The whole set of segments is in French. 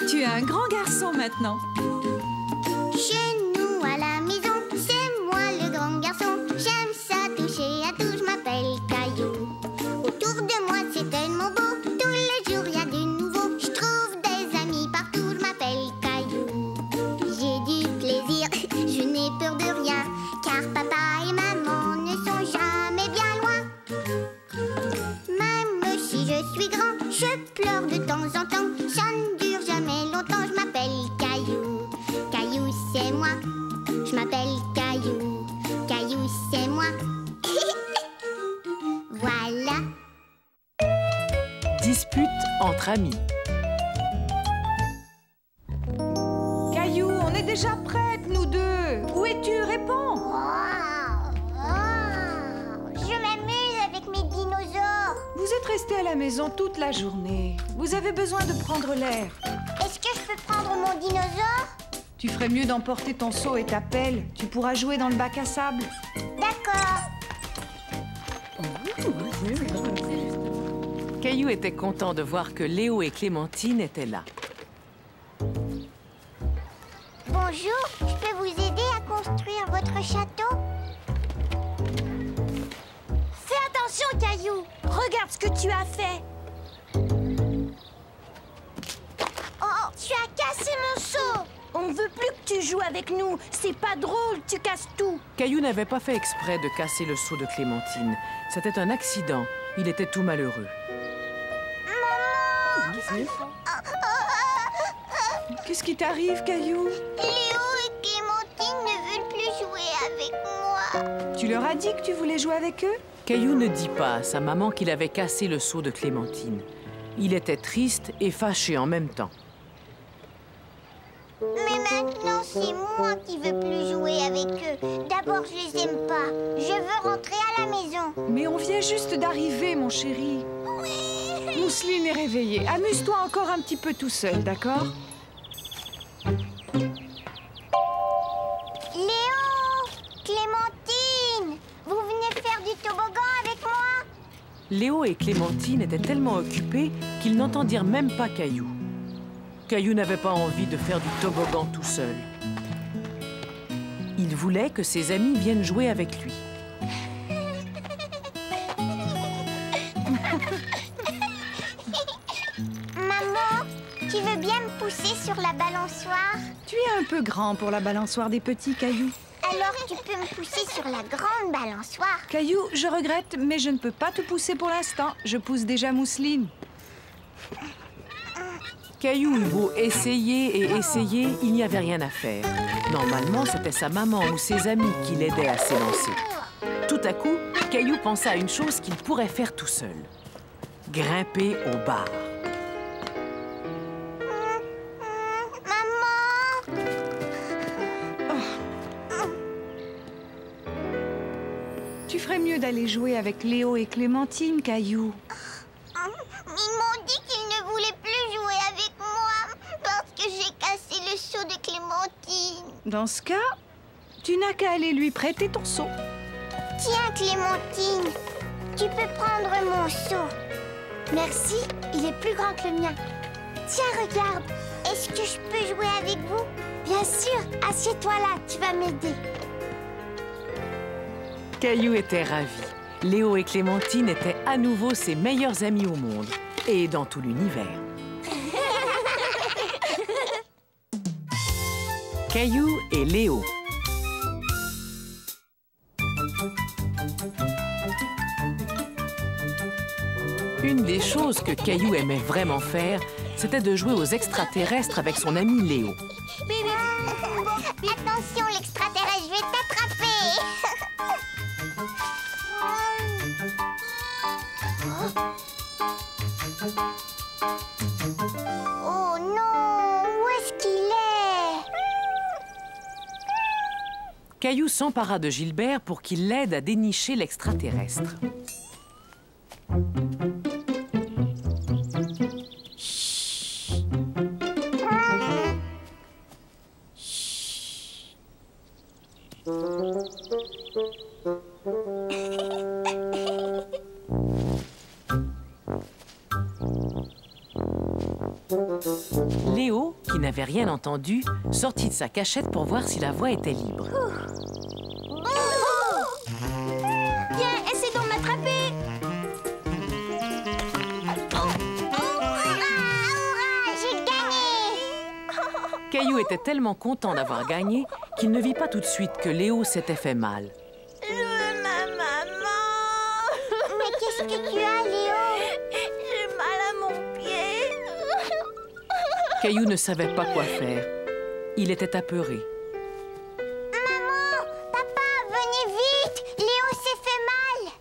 Tu es un grand garçon maintenant. Chez nous à la maison, c'est moi le grand garçon. J'aime ça toucher à tout, je m'appelle Caillou. Autour de moi c'est tellement beau, tous les jours il y a du nouveau. Je trouve des amis partout, je m'appelle Caillou. J'ai du plaisir, je n'ai peur de rien, car papa et maman ne sont jamais bien loin. Même si je suis grand, je pleure de temps en temps. Ça ne dure jamais longtemps, je m'appelle Caillou. Caillou c'est moi, je m'appelle Caillou. Caillou c'est moi. Voilà. Dispute entre amis. Caillou, on est déjà prêtes, nous deux. Où es-tu? Réponds. Je m'amuse avec mes dinosaures. Vous êtes restés à la maison toute la journée. Vous avez besoin de prendre l'air. Est-ce que je peux prendre mon dinosaure? Tu ferais mieux d'emporter ton seau et ta pelle. Tu pourras jouer dans le bac à sable. D'accord. Caillou était content de voir que Léo et Clémentine étaient là. Bonjour, je peux vous aider à construire votre château? Fais attention, Caillou. Regarde ce que tu as fait. Oh, tu as cassé mon seau. On veut plus que tu joues avec nous. C'est pas drôle, tu casses tout. Caillou n'avait pas fait exprès de casser le seau de Clémentine. C'était un accident. Il était tout malheureux. Qu'est-ce qui t'arrive, Caillou? Léo et Clémentine ne veulent plus jouer avec moi. Tu leur as dit que tu voulais jouer avec eux? Caillou ne dit pas à sa maman qu'il avait cassé le seau de Clémentine. Il était triste et fâché en même temps. Mais maintenant, c'est moi qui veux plus jouer avec eux. D'abord, je les aime pas. Je veux rentrer à la maison. Mais on vient juste d'arriver, mon chéri. Oui. Mousseline est réveillée. Amuse-toi encore un petit peu tout seul, d'accord? Léo, Clémentine, vous venez faire du toboggan avec moi? Léo et Clémentine étaient tellement occupés qu'ils n'entendirent même pas Caillou. Caillou n'avait pas envie de faire du toboggan tout seul. Il voulait que ses amis viennent jouer avec lui. Maman, tu veux bien me pousser sur la balançoire? Tu es un peu grand pour la balançoire des petits, Caillou. Alors tu peux me pousser sur la grande balançoire? Caillou, je regrette, mais je ne peux pas te pousser pour l'instant. Je pousse déjà Mousseline. Caillou eut beau essayer et essayer, il n'y avait rien à faire. Normalement, c'était sa maman ou ses amis qui l'aidaient à s'élancer. Tout à coup, Caillou pensa à une chose qu'il pourrait faire tout seul. Grimper au bar. Maman! Tu ferais mieux d'aller jouer avec Léo et Clémentine, Caillou. Ils m'ont dit qu'ils ne voulaient plus jouer avec moi parce que j'ai cassé le seau de Clémentine. Dans ce cas, tu n'as qu'à aller lui prêter ton seau. Tiens, Clémentine, tu peux prendre mon seau. Merci, il est plus grand que le mien. Tiens, regarde. Est-ce que je peux jouer avec vous? Bien sûr, assieds-toi là, tu vas m'aider. Caillou était ravi. Léo et Clémentine étaient à nouveau ses meilleurs amis au monde et dans tout l'univers. Caillou et Léo. Une des choses que Caillou aimait vraiment faire, c'était de jouer aux extraterrestres avec son ami Léo. Attention, l'extraterrestre, je vais t'attraper. Oh non, où est-ce qu'il est? Caillou s'empara de Gilbert pour qu'il l'aide à dénicher l'extraterrestre. rien entendu, sortit de sa cachette pour voir si la voie était libre. Viens, essaie d'en m'attraper. J'ai gagné! Caillou était tellement content d'avoir gagné qu'il ne vit pas tout de suite que Léo s'était fait mal. Je veux ma maman. Mais qu'est-ce que tu as, Léo? J'ai mal à mon pied. Caillou ne savait pas quoi faire. Il était apeuré. Maman! Papa, venez vite! Léo s'est fait mal!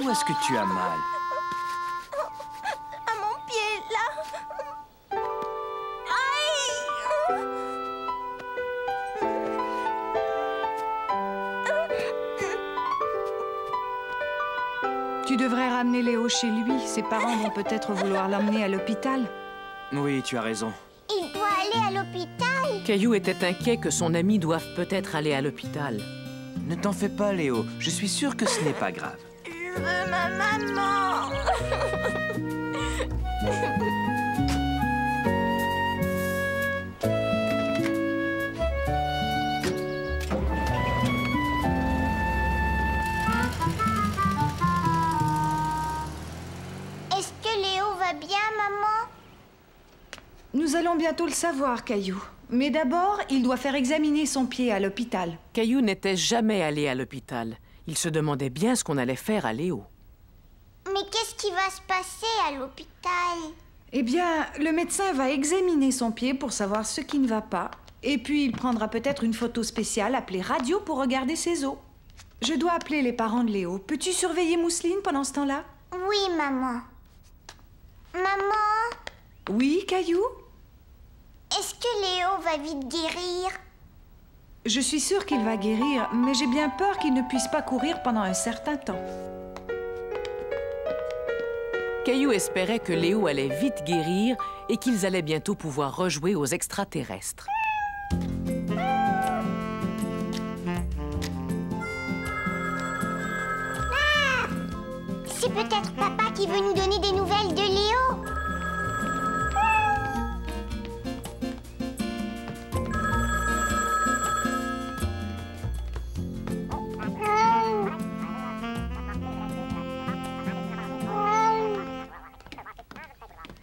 Où est-ce que tu as mal? À mon pied, là. Aïe! Tu devrais ramener Léo chez lui. Ses parents vont peut-être vouloir l'emmener à l'hôpital. Oui, tu as raison. Il doit aller à l'hôpital! Caillou était inquiet que son ami doive peut-être aller à l'hôpital. Ne t'en fais pas, Léo. Je suis sûr que ce n'est pas grave. Je veux ma maman. Est-ce que Léo va bien, maman? Nous allons bientôt le savoir, Caillou. Mais d'abord, il doit faire examiner son pied à l'hôpital. Caillou n'était jamais allé à l'hôpital. Il se demandait bien ce qu'on allait faire à Léo. Mais qu'est-ce qui va se passer à l'hôpital? Eh bien, le médecin va examiner son pied pour savoir ce qui ne va pas. Et puis, il prendra peut-être une photo spéciale appelée radio pour regarder ses os. Je dois appeler les parents de Léo. Peux-tu surveiller Mousseline pendant ce temps-là? Oui, maman. Maman, Oui, Caillou? est-ce que Léo va vite guérir? Je suis sûre qu'il va guérir, mais j'ai bien peur qu'il ne puisse pas courir pendant un certain temps. Caillou espérait que Léo allait vite guérir et qu'ils allaient bientôt pouvoir rejouer aux extraterrestres. C'est peut-être papa qui veut nous donner des nouvelles de Léo.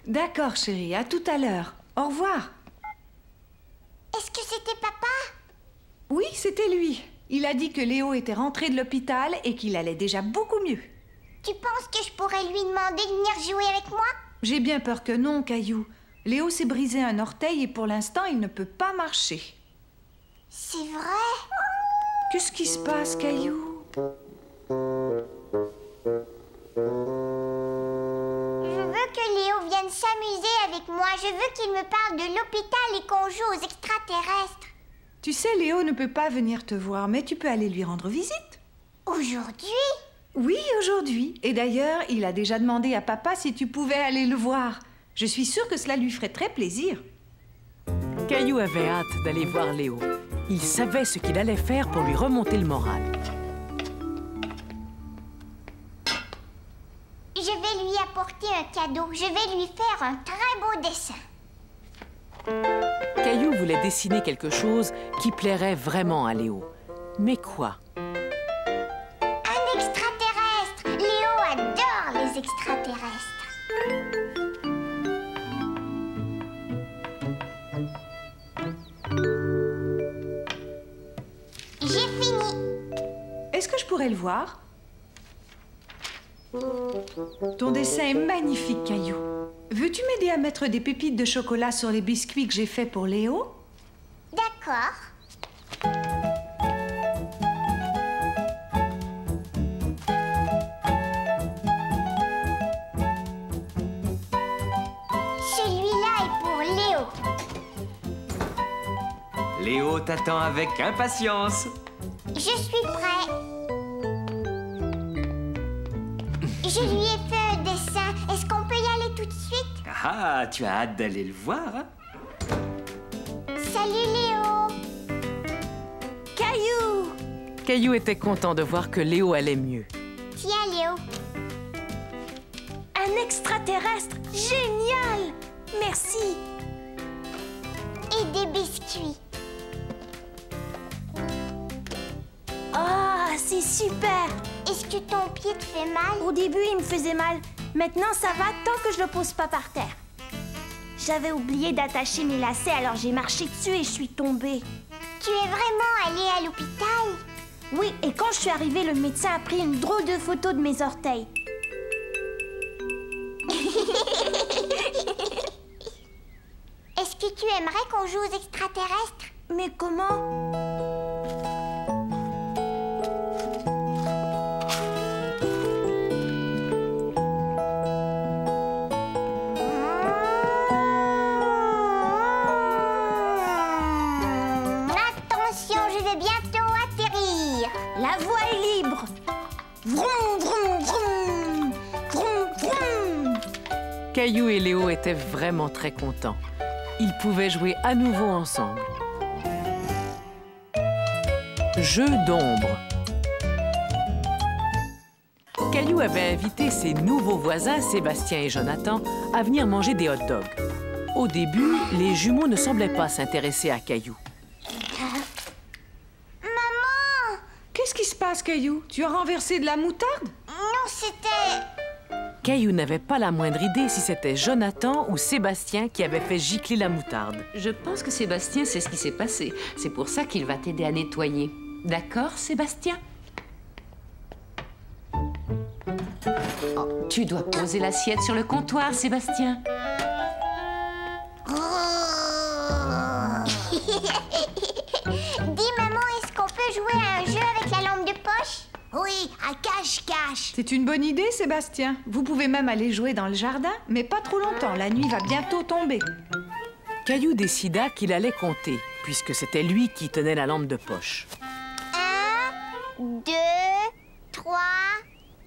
D'accord, chérie, à tout à l'heure. Au revoir. Est-ce que c'était papa? Oui, c'était lui. Il a dit que Léo était rentré de l'hôpital et qu'il allait déjà beaucoup mieux. Tu penses que je pourrais lui demander de venir jouer avec moi? J'ai bien peur que non, Caillou. Léo s'est brisé un orteil et pour l'instant, il ne peut pas marcher. C'est vrai? Qu'est-ce qui se passe, Caillou? Je veux que Léo vienne s'amuser avec moi. Je veux qu'il me parle de l'hôpital et qu'on joue aux extraterrestres. Tu sais, Léo ne peut pas venir te voir, mais tu peux aller lui rendre visite. Aujourd'hui? Oui, aujourd'hui. Et d'ailleurs, il a déjà demandé à papa si tu pouvais aller le voir. Je suis sûre que cela lui ferait très plaisir. Caillou avait hâte d'aller voir Léo. Il savait ce qu'il allait faire pour lui remonter le moral. Je vais lui apporter un cadeau. Je vais lui faire un très beau dessin. Caillou voulait dessiner quelque chose qui plairait vraiment à Léo. Mais quoi? Un extraterrestre. Léo adore les extraterrestres. J'ai fini. Est-ce que je pourrais le voir? Ton dessin est magnifique, Caillou. Veux-tu m'aider à mettre des pépites de chocolat sur les biscuits que j'ai faits pour Léo? D'accord. Celui-là est pour Léo. Léo t'attend avec impatience. Je suis prêt. Je lui ai fait un dessin. Est-ce qu'on peut y aller tout de suite? Ah, tu as hâte d'aller le voir, hein? Salut Léo. Caillou! Caillou était content de voir que Léo allait mieux. Tiens Léo. Un Un extraterrestre! Génial! Merci! Et des biscuits. Ah, c'est super! Est-ce que ton pied te fait mal? Au début, il me faisait mal. Maintenant, ça va tant que je le pose pas par terre. J'avais oublié d'attacher mes lacets, alors j'ai marché dessus et je suis tombée. Tu es vraiment allé à l'hôpital? Oui, et quand je suis arrivée, le médecin a pris une drôle de photo de mes orteils. Est-ce que tu aimerais qu'on joue aux extraterrestres? Mais comment? Attention, je vais bientôt atterrir. La voie est libre. Vroom, vroom, vroom. Vroom, vroom. Caillou et Léo étaient vraiment très contents. Ils pouvaient jouer à nouveau ensemble. Jeu d'ombre. Caillou avait invité ses nouveaux voisins, Sébastien et Jonathan, à venir manger des hot dogs. Au début, les jumeaux ne semblaient pas s'intéresser à Caillou. Maman! Qu'est-ce qui se passe, Caillou? Tu as renversé de la moutarde? Non, c'était... Caillou n'avait pas la moindre idée si c'était Jonathan ou Sébastien qui avait fait gicler la moutarde. Je pense que Sébastien sait ce qui s'est passé. C'est pour ça qu'il va t'aider à nettoyer. D'accord, Sébastien? Oh, tu dois poser l'assiette sur le comptoir, Sébastien. Dis, maman, est-ce qu'on peut jouer à un jeu avec la lampe de poche? Oui, à cache-cache. C'est une bonne idée, Sébastien. Vous pouvez même aller jouer dans le jardin, mais pas trop longtemps. La nuit va bientôt tomber. Caillou décida qu'il allait compter, puisque c'était lui qui tenait la lampe de poche. 1, 2, 3,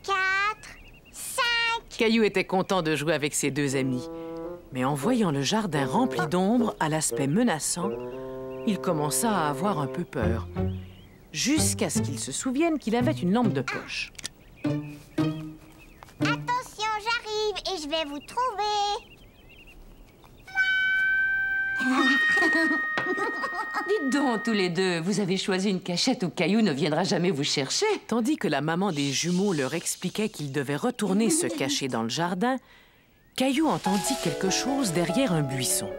4, 5. Caillou était content de jouer avec ses deux amis. Mais en voyant le jardin rempli d'ombre, à l'aspect menaçant, il commença à avoir un peu peur. Jusqu'à ce qu'il se souvienne qu'il avait une lampe de poche. Attention, j'arrive et je vais vous trouver. Dites donc, tous les deux, vous avez choisi une cachette où Caillou ne viendra jamais vous chercher. Tandis que la maman des jumeaux leur expliquait qu'ils devaient retourner se cacher dans le jardin, Caillou entendit quelque chose derrière un buisson.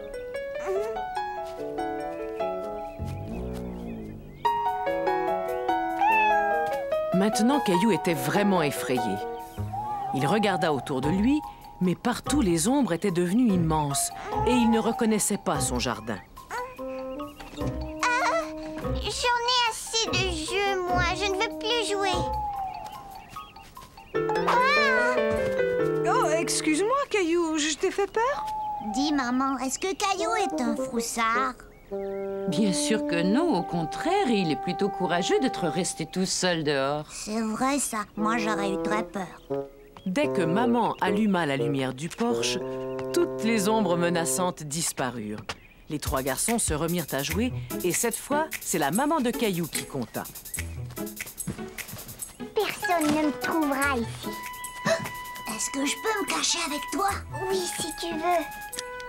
Maintenant, Caillou était vraiment effrayé. Il regarda autour de lui, mais partout les ombres étaient devenues immenses et il ne reconnaissait pas son jardin. J'en ai assez de jeux, moi. Je ne veux plus jouer. Oh, excuse-moi, Caillou, je t'ai fait peur? Dis, maman, est-ce que Caillou est un froussard? Bien sûr que non, au contraire, il est plutôt courageux d'être resté tout seul dehors. C'est vrai, ça. Moi, j'aurais eu très peur. Dès que maman alluma la lumière du porche, toutes les ombres menaçantes disparurent. Les trois garçons se remirent à jouer et cette fois, c'est la maman de Caillou qui compta. Personne ne me trouvera ici. Est-ce que je peux me cacher avec toi? Oui, si tu veux.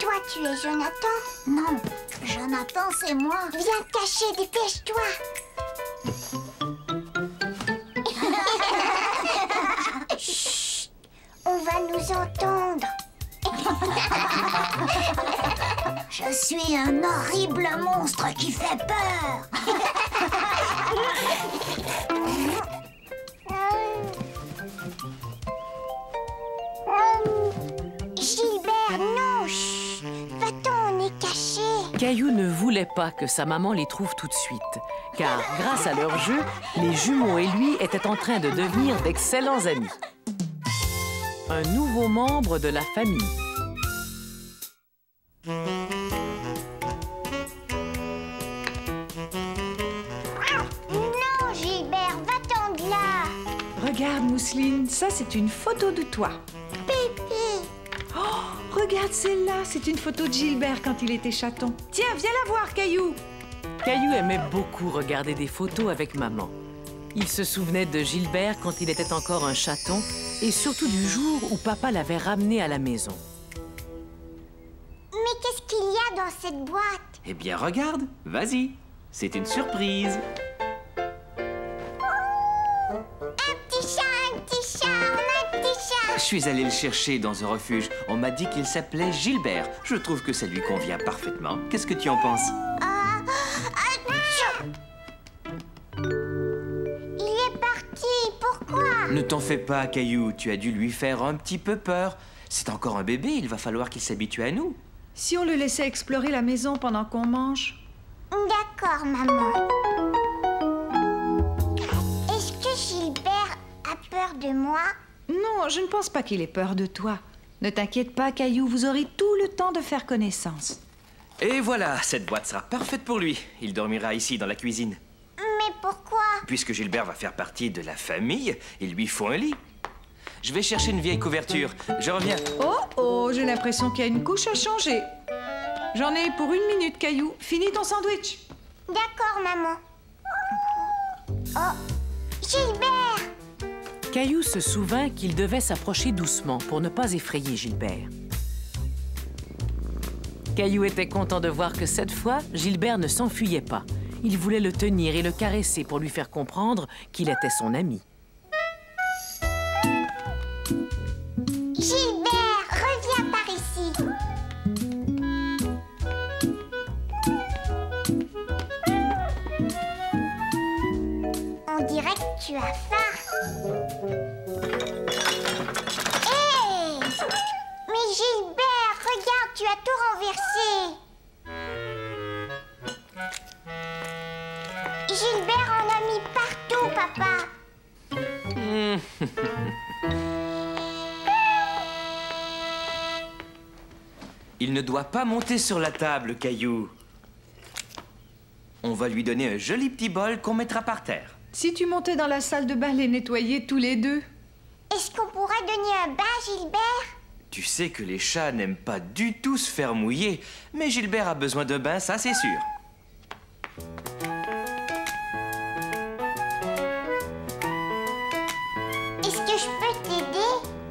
Toi, tu es Jonathan? Non, Jonathan, c'est moi. Viens te cacher, dépêche-toi. Chut, on va nous entendre. Je suis un horrible monstre qui fait peur. Gilbert, non. Chut. Va-t'en, on est cachés. Caillou ne voulait pas que sa maman les trouve tout de suite, car grâce à leur jeu, les jumeaux et lui étaient en train de devenir d'excellents amis. Un nouveau membre de la famille. Non, Gilbert, va-t'en de là. Regarde, Mousseline, ça, c'est une photo de toi. Pipi. Oh, regarde celle-là, c'est une photo de Gilbert quand il était chaton. Tiens, viens la voir, Caillou. Caillou aimait beaucoup regarder des photos avec maman. Il se souvenait de Gilbert quand il était encore un chaton et surtout du jour où papa l'avait ramené à la maison. Mais qu'est-ce qu'il y a dans cette boîte? Eh bien, regarde, vas-y. C'est une surprise. Un petit chat, on a un petit chat. Je suis allé le chercher dans un refuge. On m'a dit qu'il s'appelait Gilbert. Je trouve que ça lui convient parfaitement. Qu'est-ce que tu en penses? Il est parti, pourquoi? Ne t'en fais pas, Caillou. Tu as dû lui faire un petit peu peur. C'est encore un bébé, il va falloir qu'il s'habitue à nous. Si on le laissait explorer la maison pendant qu'on mange? D'accord, maman. Est-ce que Gilbert a peur de moi? Non, je ne pense pas qu'il ait peur de toi. Ne t'inquiète pas, Caillou, vous aurez tout le temps de faire connaissance. Et voilà, cette boîte sera parfaite pour lui. Il dormira ici, dans la cuisine. Mais pourquoi? Puisque Gilbert va faire partie de la famille, il lui faut un lit. Je vais chercher une vieille couverture. Je reviens. Oh, j'ai l'impression qu'il y a une couche à changer. J'en ai pour 1 minute, Caillou. Finis ton sandwich. D'accord, maman. Oh, Gilbert! Caillou se souvint qu'il devait s'approcher doucement pour ne pas effrayer Gilbert. Caillou était content de voir que cette fois, Gilbert ne s'enfuyait pas. Il voulait le tenir et le caresser pour lui faire comprendre qu'il était son ami. Gilbert, reviens par ici. On dirait que tu as faim. Hé! Mais Gilbert, regarde, tu as tout renversé. Gilbert en a mis partout, papa. Il ne doit pas monter sur la table, Caillou. On va lui donner un joli petit bol qu'on mettra par terre. Si tu montais dans la salle de bain les nettoyer tous les deux. Est-ce qu'on pourrait donner un bain, Gilbert? Tu sais que les chats n'aiment pas du tout se faire mouiller, mais Gilbert a besoin de bain, ça c'est sûr. Est-ce que je peux t'aider?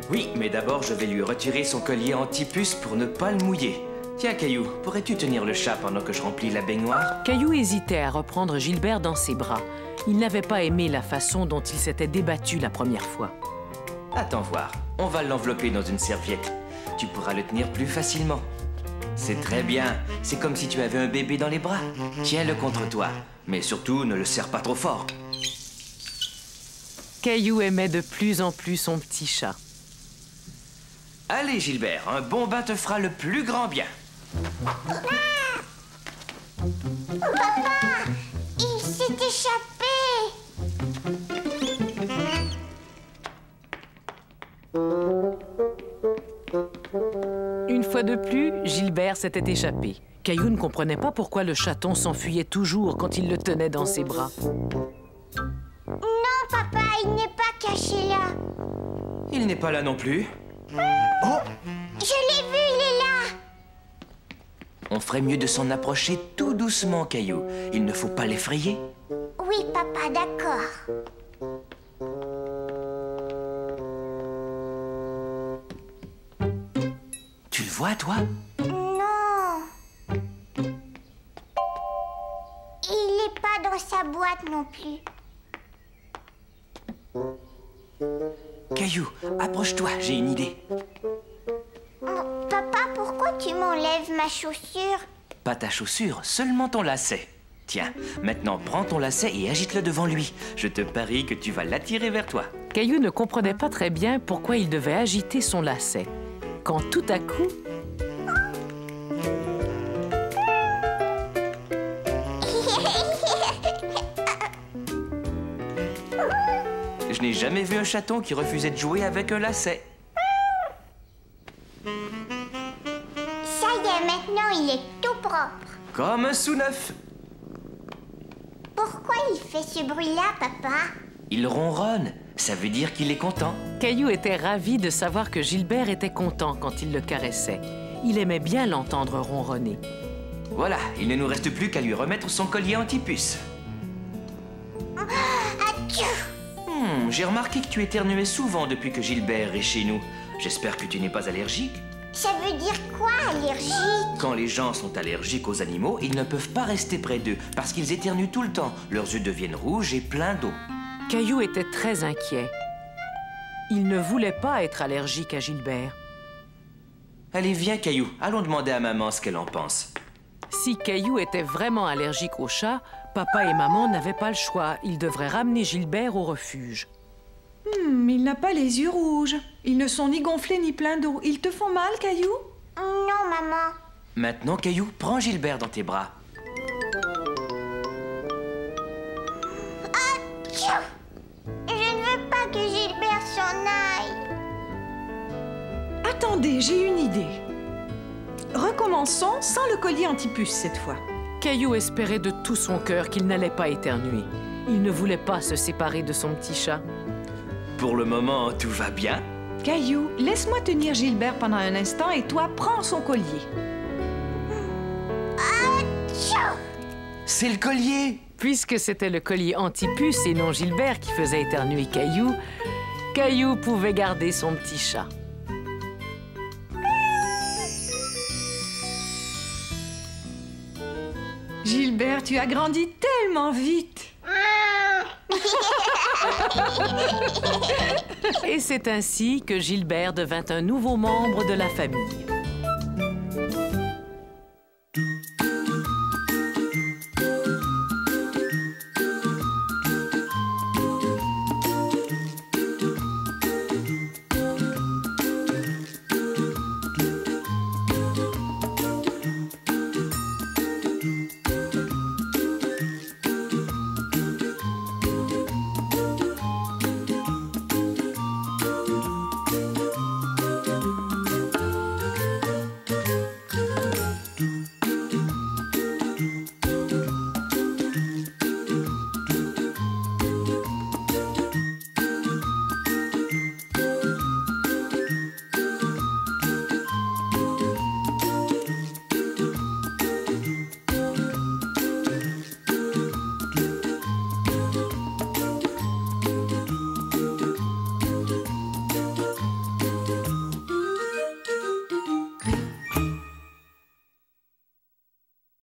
Oui, mais d'abord je vais lui retirer son collier anti-puce pour ne pas le mouiller. Tiens, Caillou, pourrais-tu tenir le chat pendant que je remplis la baignoire? Caillou hésitait à reprendre Gilbert dans ses bras. Il n'avait pas aimé la façon dont il s'était débattu la première fois. Attends voir, on va l'envelopper dans une serviette. Tu pourras le tenir plus facilement. C'est très bien, c'est comme si tu avais un bébé dans les bras. Tiens-le contre toi, mais surtout ne le serre pas trop fort. Caillou aimait de plus en plus son petit chat. Allez, Gilbert, un bon bain te fera le plus grand bien. Papa, il s'est échappé. Une fois de plus, Gilbert s'était échappé. Caillou ne comprenait pas pourquoi le chaton s'enfuyait toujours quand il le tenait dans ses bras. Non, papa, il n'est pas caché là. Il n'est pas là non plus. Je l'ai vu, il est là. On ferait mieux de s'en approcher tout doucement, Caillou. Il ne faut pas l'effrayer. Oui, papa, d'accord. Tu le vois, toi? Non. Il n'est pas dans sa boîte non plus. Caillou, approche-toi, j'ai une idée. Oh, papa, pourquoi tu m'enlèves ma chaussure? Pas ta chaussure, seulement ton lacet. Tiens, maintenant prends ton lacet et agite-le devant lui. Je te parie que tu vas l'attirer vers toi. Caillou ne comprenait pas très bien pourquoi il devait agiter son lacet. Quand tout à coup, Je n'ai jamais vu un chaton qui refusait de jouer avec un lacet. Ça y est, maintenant il est tout propre. Comme un sous-neuf. Pourquoi il fait ce bruit-là, papa? Il ronronne, ça veut dire qu'il est content. Caillou était ravi de savoir que Gilbert était content quand il le caressait. Il aimait bien l'entendre ronronner. Voilà, il ne nous reste plus qu'à lui remettre son collier anti-puce. J'ai remarqué que tu éternuais souvent depuis que Gilbert est chez nous. J'espère que tu n'es pas allergique. Ça veut dire quoi, allergique? Quand les gens sont allergiques aux animaux, ils ne peuvent pas rester près d'eux parce qu'ils éternuent tout le temps. Leurs yeux deviennent rouges et pleins d'eau. Caillou était très inquiet. Il ne voulait pas être allergique à Gilbert. Allez, viens, Caillou. Allons demander à maman ce qu'elle en pense. Si Caillou était vraiment allergique aux chats, papa et maman n'avaient pas le choix. Ils devraient ramener Gilbert au refuge. Il n'a pas les yeux rouges. Ils ne sont ni gonflés ni pleins d'eau. Ils te font mal, Caillou? Non, maman. Maintenant, Caillou, prends Gilbert dans tes bras. Atchou! Je ne veux pas que Gilbert s'en aille. Attendez, j'ai une idée. Recommençons sans le collier anti-puce cette fois. Caillou espérait de tout son cœur qu'il n'allait pas éternuer. Il ne voulait pas se séparer de son petit chat. Pour le moment, tout va bien. Caillou, laisse-moi tenir Gilbert pendant un instant et toi, prends son collier. Atchou! C'est le collier! Puisque c'était le collier anti-puce et non Gilbert qui faisait éternuer Caillou, Caillou pouvait garder son petit chat. Gilbert, tu as grandi tellement vite. Et c'est ainsi que Gilbert devint un nouveau membre de la famille.